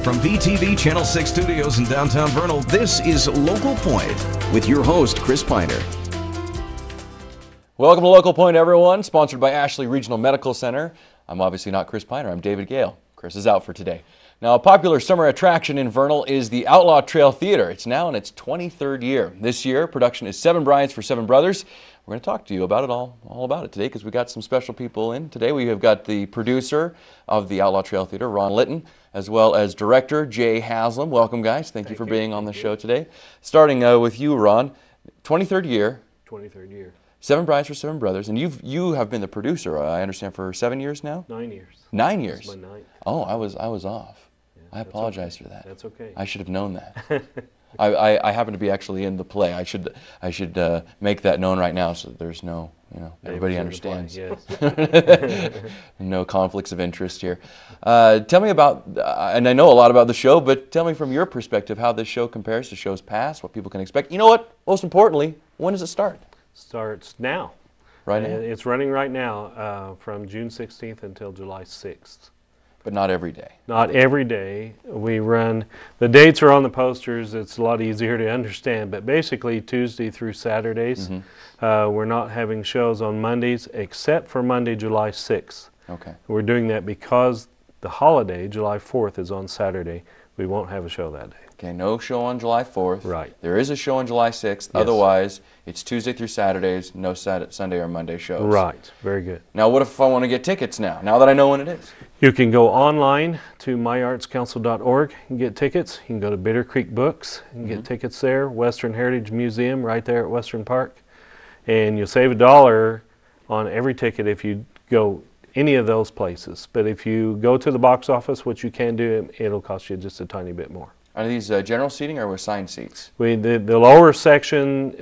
From VTV Channel 6 Studios in downtown Vernal, this is Local Point with your host, Chris Piner. Welcome to Local Point, everyone. Sponsored by Ashley Regional Medical Center. I'm obviously not Chris Piner. I'm David Gale. Chris is out for today. Now, a popular summer attraction in Vernal is the Outlaw Trail Theater. It's now in its 23rd year. This year, production is Seven Brides for Seven Brothers. We're going to talk to you about it all about it today because we got some special people in today. We have got the producer of the Outlaw Trail Theater, Ron Litton, as well as director Jay Haslem. Welcome, guys. Thank you for being on the show today. Starting with you, Ron, 23rd year. 23rd year. Seven Brides for Seven Brothers, and you have been the producer, I understand, for 7 years now? 9 years. 9 years? This is my ninth. Oh, I was off. Yeah, I apologize for that. That's okay. I should have known that. I happen to be actually in the play. I should make that known right now so that there's no, everybody understands. Yes. No conflicts of interest here. Tell me about, and I know a lot about the show, but tell me from your perspective how this show compares to shows past, what people can expect. You know what? Most importantly, when does it start? Starts now. Right now? It's running right now from June 16th until July 6th. But not every day. Not every day. We run, the dates are on the posters. It's a lot easier to understand, but basically Tuesday through Saturdays. We're not having shows on Mondays except for Monday, July 6th. Okay. We're doing that because the holiday, July 4th, is on Saturday. We won't have a show that day. Okay, no show on July 4th. Right. There is a show on July 6th. Yes. Otherwise, it's Tuesday through Saturdays, no Sunday or Monday shows. Right. Very good. Now, what if I want to get tickets now that I know when it is? You can go online to myartscouncil.org and get tickets. You can go to Bitter Creek Books and get tickets there. Western Heritage Museum right there at Western Park. And you'll save $1 on every ticket if you go any of those places. But if you go to the box office, which you can do, it'll cost you just a tiny bit more. Are these general seating or assigned seats? The lower section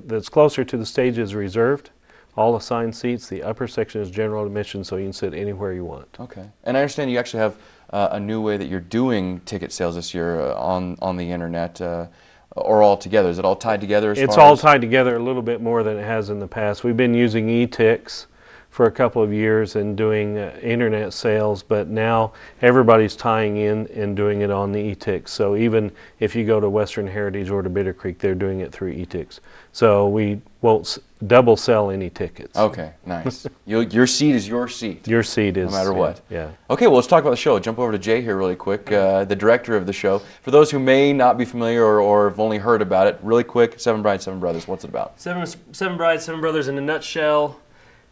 that's closer to the stage is reserved. All assigned seats. The upper section is general admission, so you can sit anywhere you want. Okay. And I understand you actually have a new way that you're doing ticket sales this year on the internet, or all together. Is it all tied together? It's all tied together a little bit more than it has in the past. We've been using e-ticks for a couple of years and doing internet sales, but now everybody's tying in and doing it on the e-ticks. So even if you go to Western Heritage or to Bitter Creek, they're doing it through e-ticks. So we won't double sell any tickets. Okay, nice. Your seat is your seat. Your seat is. No matter what. Yeah. Okay, well, let's talk about the show. Jump over to Jay here really quick, the director of the show. For those who may not be familiar or have only heard about it, really quick, Seven Brides, Seven Brothers, what's it about? Seven Brides, Seven Brothers in a nutshell.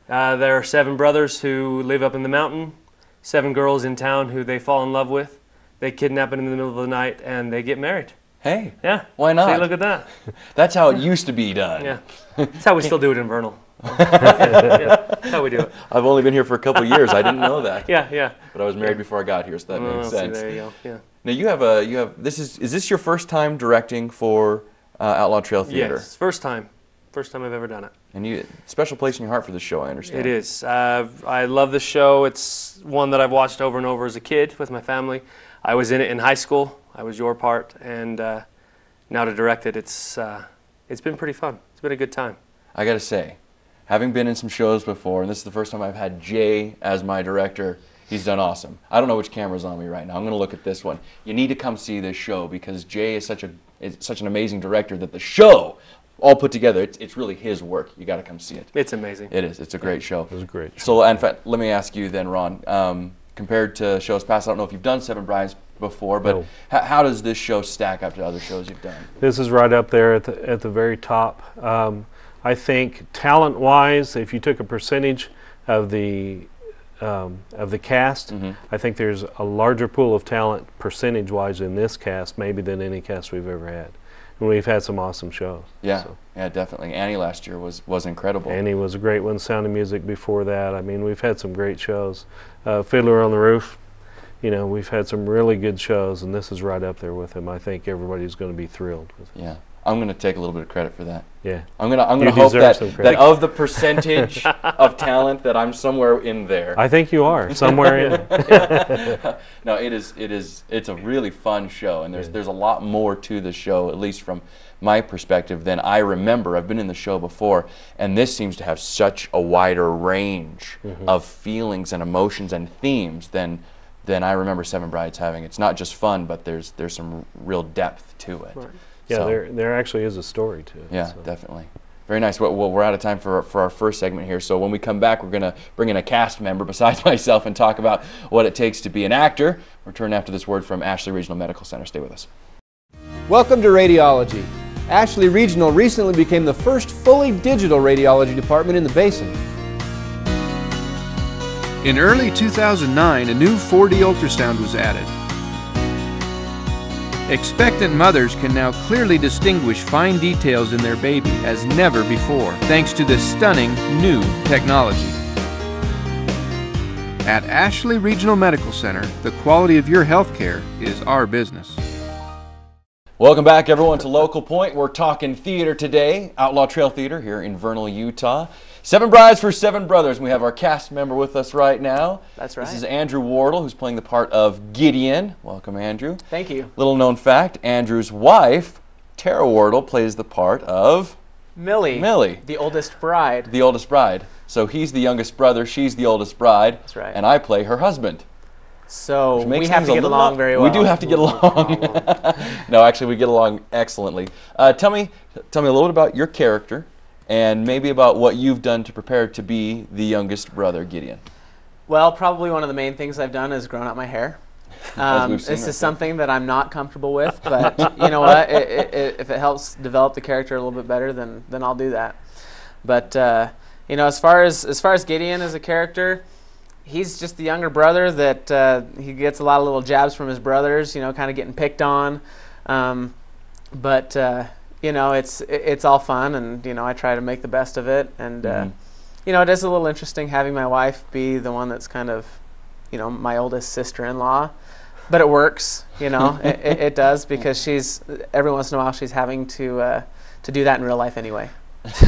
There are 7 brothers who live up in the mountain, 7 girls in town who they fall in love with. They kidnap them in the middle of the night and they get married. Hey, yeah, why not? See, look at that. That's how it used to be done. Yeah, that's how we still do it in Vernal. Yeah, that's how we do it. I've only been here for a couple years. I didn't know that. Yeah. But I was married before I got here, so that makes sense. See, there you go. Yeah. Now you have is this your first time directing for Outlaw Trail Theater? Yes, first time I've ever done it. And special place in your heart for this show, I understand. It is. I love this show. It's one that I've watched over and over as a kid with my family. I was in it in high school. I was your part, and now to direct it, it's been pretty fun. It's been a good time. I got to say, having been in some shows before, and this is the first time I've had Jay as my director, he's done awesome. I don't know which camera's on me right now. I'm going to look at this one. You need to come see this show because Jay is such an amazing director that the show, all put together, it's really his work. You got to come see it. It's amazing. It is. It's a great show. It was a great show. So, in fact, let me ask you then, Ron. Compared to shows past, I don't know if you've done Seven Brides before, but no. How does this show stack up to other shows you've done? This is right up there at the very top. I think talent-wise, if you took a percentage of the cast, I think there's a larger pool of talent percentage-wise in this cast maybe than any cast we've ever had. And we've had some awesome shows. Yeah, so. Yeah, definitely. Annie last year was incredible. Annie was a great one. Sound of Music before that. I mean, we've had some great shows. Fiddler on the Roof. We've had some really good shows, and this is right up there with them. I think everybody's going to be thrilled with it. Yeah. I'm going to take a little bit of credit for that. Yeah. I'm going to hope that of the percentage of talent that I'm somewhere in there. I think you are somewhere in there. No, it's a really fun show, and there's a lot more to the show, at least from my perspective, than I remember. I've been in the show before, and this seems to have such a wider range of feelings and emotions and themes than than I remember Seven Brides having. It's not just fun, but there's some real depth to it. Right. Yeah, So, there actually is a story to it. yeah, so. definitely. Very nice. Well, we're out of time for our first segment here. So when we come back, we're going to bring in a cast member besides myself and talk about what it takes to be an actor. Return after this word from Ashley Regional Medical Center. Stay with us. Welcome to Radiology. Ashley Regional recently became the first fully digital radiology department in the Basin. In early 2009, a new 4D ultrasound was added. Expectant mothers can now clearly distinguish fine details in their baby as never before, thanks to this stunning new technology. At Ashley Regional Medical Center, the quality of your health care is our business. Welcome back, everyone, to Local Point. We're talking theater today, Outlaw Trail Theater here in Vernal, Utah. Seven Brides for Seven Brothers. We have our cast member with us right now. That's right. This is Andrew Wardle, who's playing the part of Gideon. Welcome, Andrew. Thank you. Little known fact, Andrew's wife, Tara Wardle, plays the part of Millie. Millie, the oldest bride. the oldest bride. So he's the youngest brother, she's the oldest bride. That's right. And I play her husband. So Which makes we have things to a get little along very well. We do have to get along. No, actually, we get along excellently. Tell me a little bit about your character, and maybe about what you've done to prepare to be the youngest brother, Gideon. Well, probably one of the main things I've done is grown out my hair. We've seen This right is something that I'm not comfortable with, but you know what? If it helps develop the character a little bit better, then I'll do that. But you know, as far as Gideon as a character, he's just the younger brother that he gets a lot of little jabs from his brothers, you know, kind of getting picked on. But you know, it's all fun, and you know, I try to make the best of it. And you know, it is a little interesting having my wife be the one that's kind of, you know, my oldest sister-in-law. But it works, you know, it does, because she's every once in a while she's having to do that in real life anyway.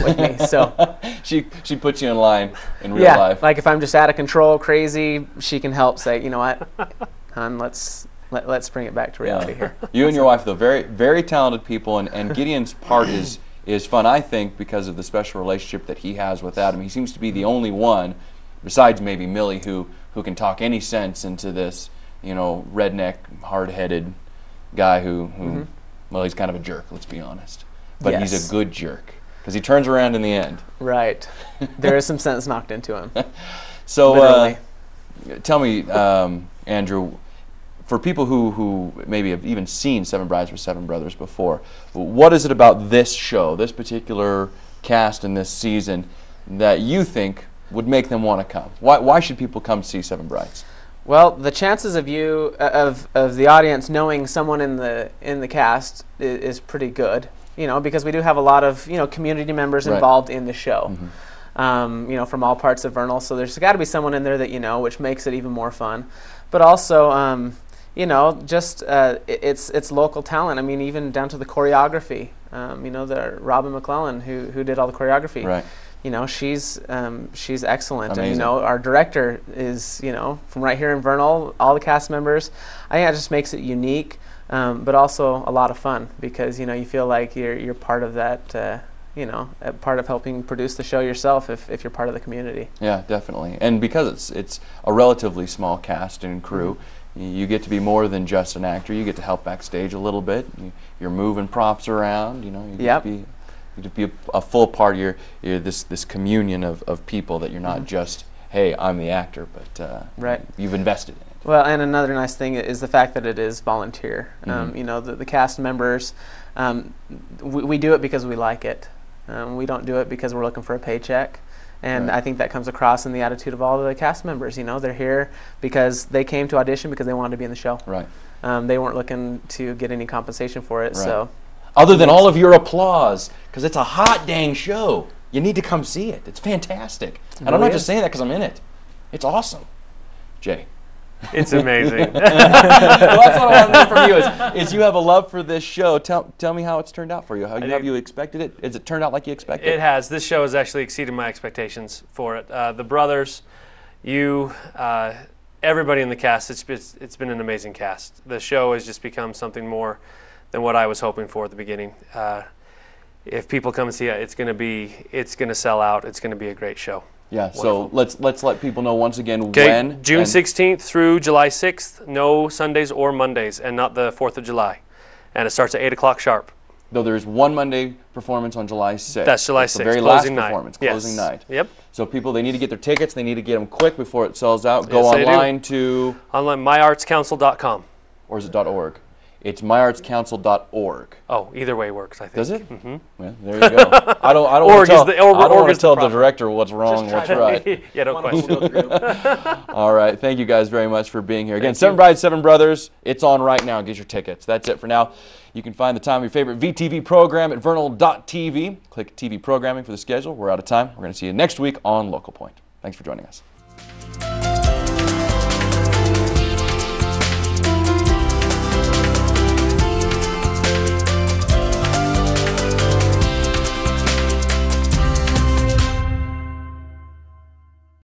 With me, so she puts you in line in real yeah, life. like if I'm just out of control, crazy, she can help say, you know what, hon, let's bring it back to reality here. You and your wife, though, very very talented people, and Gideon's part is fun, I think, because of the special relationship that he has with Adam. He seems to be the only one, besides maybe Millie, who can talk any sense into this, you know, redneck, hard-headed guy who well, he's kind of a jerk, let's be honest, but Yes. he's a good jerk. Because he turns around in the end. Right. There is some sense knocked into him. So tell me, Andrew, for people who maybe have even seen Seven Brides for Seven Brothers before, what is it about this show, this particular cast in this season, that you think would make them want to come? Why should people come see Seven Brides? Well, the chances of the audience knowing someone in the cast is pretty good. You know, because we do have a lot of, you know, community members involved in the show, you know, from all parts of Vernal. So there's got to be someone in there that you know, which makes it even more fun. But also, you know, just it's local talent. I mean, even down to the choreography. You know, the Robin McClellan who did all the choreography. Right. You know, she's excellent. Amazing. And you know, our director is, you know, from right here in Vernal. All the cast members. I think that just makes it unique. But also a lot of fun, because you know, you feel like you're part of that, you know, part of helping produce the show yourself if you're part of the community. Yeah, definitely. And because it's a relatively small cast and crew, you get to be more than just an actor. You get to help backstage a little bit. You're moving props around. You know, you get to be a full part of this communion of people, that you're not just, hey, I'm the actor, but you've invested in it. Well, and another nice thing is the fact that it is volunteer. You know, the cast members, we do it because we like it. We don't do it because we're looking for a paycheck. And I think that comes across in the attitude of all the cast members. You know, they're here because they came to audition because they wanted to be in the show. Right. They weren't looking to get any compensation for it. Right. So, other than all of your applause, because it's a hot dang show. You need to come see it. It's fantastic. And I'm not just saying that because I'm in it. It's awesome. Jay. It's amazing. Well, that's what I want to know from you is you have a love for this show. Tell me how it's turned out for you. Have you expected it? Has it turned out like you expected? It has. This show has actually exceeded my expectations for it. The brothers, you, everybody in the cast, it's been an amazing cast. The show has just become something more than what I was hoping for at the beginning. If people come and see it, it's going to sell out. It's going to be a great show. Yeah, so let's let people know once again Okay, when. June 16th through July 6th, no Sundays or Mondays, and not the 4th of July. And it starts at 8 o'clock sharp. Though there's one Monday performance on July 6th. That's July 6th, the very closing last night. performance, Yes. closing night. Yep. So people, they need to get their tickets. They need to get them quick before it sells out. Go Yes, they do. online to, Online, myartscouncil.com. or is it .org? It's myartscouncil.org. Oh, either way works, I think. Does it? Mm-hmm. Well, there you go. I don't Org is want to the- org- org is the tell the problem. director what's wrong, what's right. Yeah, don't question. All right. Thank you guys very much for being here. Again, Seven Brides, Seven Brothers. It's on right now. Get your tickets. That's it for now. You can find the time of your favorite VTV program at vernal.tv. Click TV programming for the schedule. We're out of time. We're going to see you next week on Local Point. Thanks for joining us.